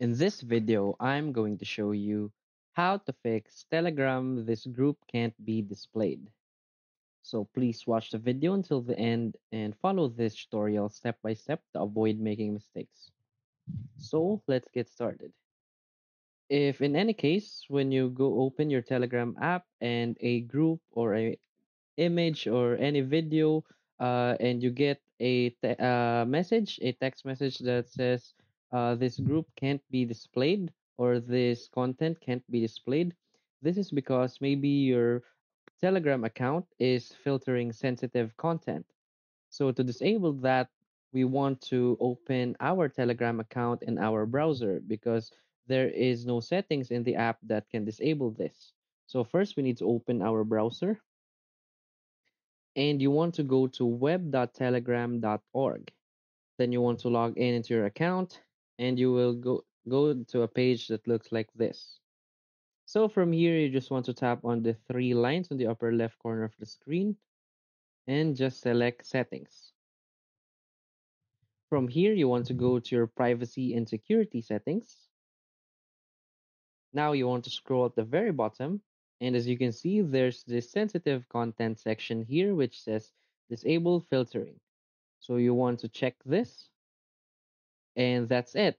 In this video, I'm going to show you how to fix Telegram this group can't be displayed. So please watch the video until the end and follow this tutorial step by step to avoid making mistakes. So let's get started. If in any case, when you go open your Telegram app and a group or a image or any video and you get a text message that says this group can't be displayed or this content can't be displayed, this is because maybe your Telegram account is filtering sensitive content. So to disable that, we want to open our Telegram account in our browser because there is no settings in the app that can disable this. So first we need to open our browser and you want to go to web.telegram.org. Then you want to log in into your account and you will go to a page that looks like this. So from here, you just want to tap on the three lines on the upper left corner of the screen and just select settings. From here, you want to go to your privacy and security settings. Now you want to scroll at the very bottom. And as you can see, there's this sensitive content section here, which says disable filtering. So you want to check this. And that's it.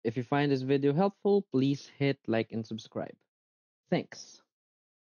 If you find this video helpful, please hit like and subscribe. Thanks.